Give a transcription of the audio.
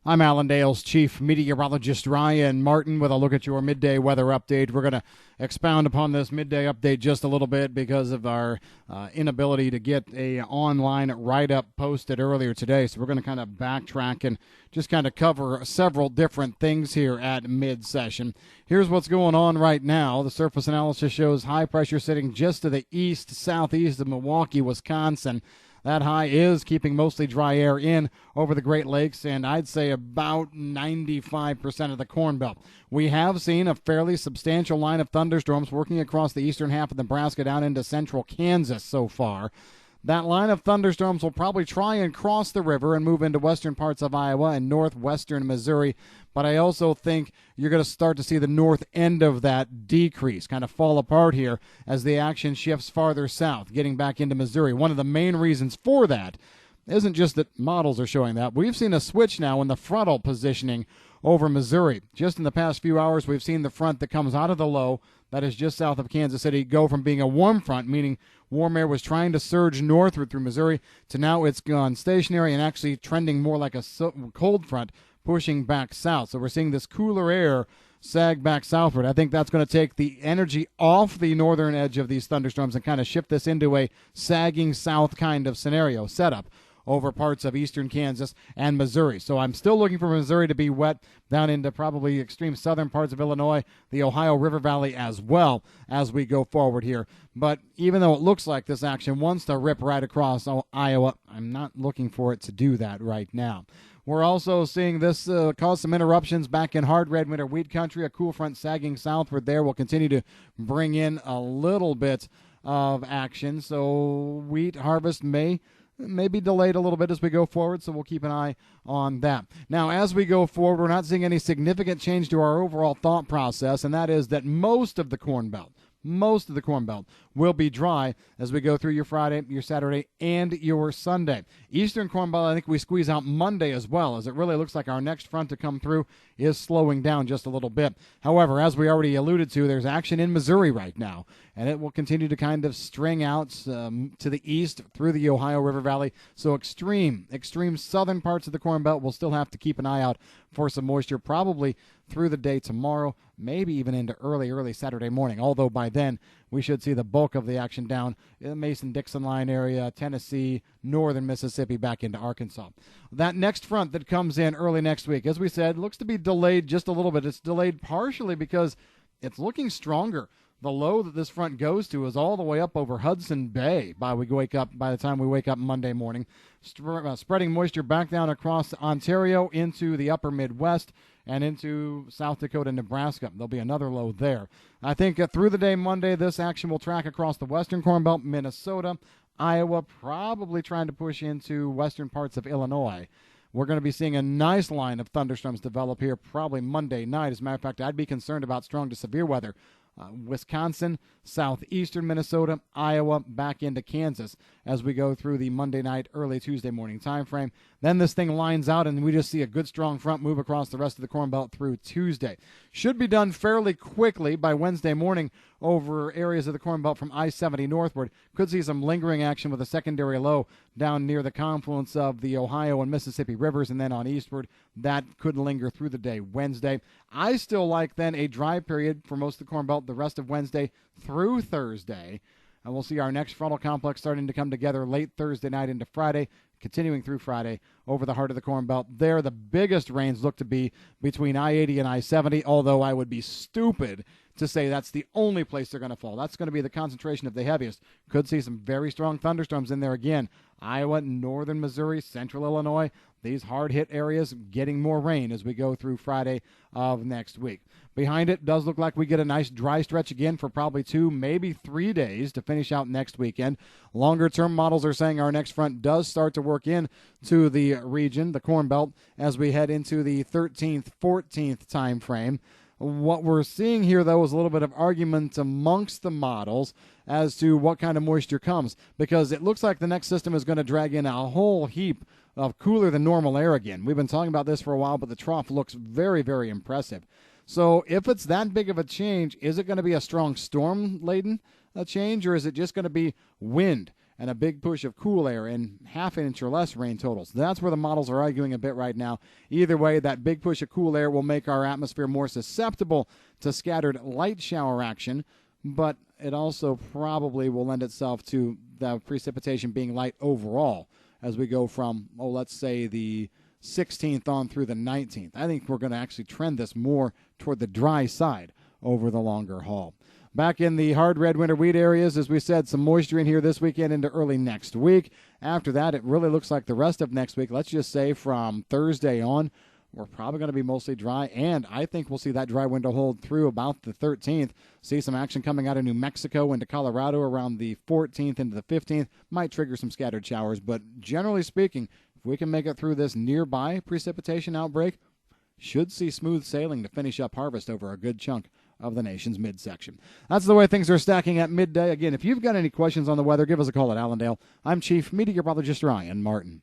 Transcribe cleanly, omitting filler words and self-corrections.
I'm Allendale's chief meteorologist Ryan Martin with a look at your midday weather update. We're going to expound upon this midday update just a little bit because of our inability to get a online write-up posted earlier today. So we're going to kind of backtrack and just kind of cover several different things here at mid-session. Here's what's going on right now. The surface analysis shows high pressure sitting just to the east-southeast of Milwaukee, Wisconsin. That high is keeping mostly dry air in over the Great Lakes, and I'd say about 95% of the Corn Belt. We have seen a fairly substantial line of thunderstorms working across the eastern half of Nebraska down into central Kansas so far. That line of thunderstorms will probably try and cross the river and move into western parts of Iowa and northwestern Missouri, but I also think you're going to start to see the north end of that decrease, kind of fall apart here as the action shifts farther south, getting back into Missouri. One of the main reasons for that isn't just that models are showing that. We've seen a switch now in the frontal positioning over Missouri. Just in the past few hours, we've seen the front that comes out of the low, that is just south of Kansas City, go from being a warm front, meaning warm air was trying to surge northward through Missouri, to now it's gone stationary and actually trending more like a cold front, pushing back south. So we're seeing this cooler air sag back southward. I think that's going to take the energy off the northern edge of these thunderstorms and kind of shift this into a sagging south kind of scenario setup over parts of eastern Kansas and Missouri. So I'm still looking for Missouri to be wet down into probably extreme southern parts of Illinois, the Ohio River Valley as well as we go forward here. But even though it looks like this action wants to rip right across Iowa, I'm not looking for it to do that right now. We're also seeing this cause some interruptions back in hard red winter wheat country. A cool front sagging southward there will continue to bring in a little bit of action. So wheat harvest may be delayed a little bit as we go forward, so we'll keep an eye on that. Now, as we go forward, we're not seeing any significant change to our overall thought process, and that is that most of the Corn Belt will be dry as we go through your Friday, your Saturday, and your Sunday. Eastern Corn Belt, I think we squeeze out Monday as well, as it really looks like our next front to come through is slowing down just a little bit. However, as we already alluded to, there's action in Missouri right now, and it will continue to kind of string out to the east through the Ohio River Valley. So extreme southern parts of the Corn Belt will still have to keep an eye out for some moisture, probably through the day tomorrow, maybe even into early Saturday morning, although by then we should see the bulk of the action down in the Mason-Dixon line area, Tennessee, northern Mississippi, back into Arkansas. That next front that comes in early next week, as we said, looks to be delayed just a little bit. It's delayed partially because it's looking stronger. The low that this front goes to is all the way up over Hudson Bay by the time we wake up Monday morning, spreading moisture back down across Ontario into the upper Midwest and into South Dakota and Nebraska. There'll be another low there. I think through the day Monday, this action will track across the western Corn Belt, Minnesota, Iowa, probably trying to push into western parts of Illinois. We're going to be seeing a nice line of thunderstorms develop here probably Monday night. As a matter of fact, I'd be concerned about strong to severe weather. Wisconsin, southeastern Minnesota, Iowa, back into Kansas as we go through the Monday night, early Tuesday morning time frame. Then this thing lines out and we just see a good strong front move across the rest of the Corn Belt through Tuesday. Should be done fairly quickly by Wednesday morning over areas of the Corn Belt from I-70 northward. Could see some lingering action with a secondary low down near the confluence of the Ohio and Mississippi rivers, and then on eastward. That could linger through the day Wednesday. I still like then a dry period for most of the Corn Belt the rest of Wednesday through Thursday. And we'll see our next frontal complex starting to come together late Thursday night into Friday, continuing through Friday over the heart of the Corn Belt. There, the biggest rains look to be between I-80 and I-70, although I would be stupid to say that's the only place they're going to fall. That's going to be the concentration of the heaviest. Could see some very strong thunderstorms in there again. Iowa, northern Missouri, central Illinois, these hard-hit areas getting more rain as we go through Friday of next week. Behind it does look like we get a nice dry stretch again for probably 2, maybe 3 days to finish out next weekend. Longer-term models are saying our next front does start to work in to the region, the Corn Belt, as we head into the 13th, 14th time frame. What we're seeing here, though, is a little bit of argument amongst the models as to what kind of moisture comes, because it looks like the next system is going to drag in a whole heap of cooler than normal air again. We've been talking about this for a while, but the trough looks very, very impressive. So if it's that big of a change, is it going to be a strong storm-laden change, or is it just going to be wind? and a big push of cool air and half an inch or less rain totals. That's where the models are arguing a bit right now. Either way, that big push of cool air will make our atmosphere more susceptible to scattered light shower action, but it also probably will lend itself to the precipitation being light overall as we go from, let's say the 16th on through the 19th. I think we're going to actually trend this more toward the dry side over the longer haul. Back in the hard red winter wheat areas, as we said, some moisture in here this weekend into early next week. After that, it really looks like the rest of next week, let's just say from Thursday on, we're probably going to be mostly dry, and I think we'll see that dry window hold through about the 13th. See some action coming out of New Mexico into Colorado around the 14th into the 15th. Might trigger some scattered showers, but generally speaking, if we can make it through this nearby precipitation outbreak, should see smooth sailing to finish up harvest over a good chunk of the nation's midsection. That's the way things are stacking at midday. Again, if you've got any questions on the weather, give us a call at Allendale. I'm Chief Meteorologist Ryan Martin.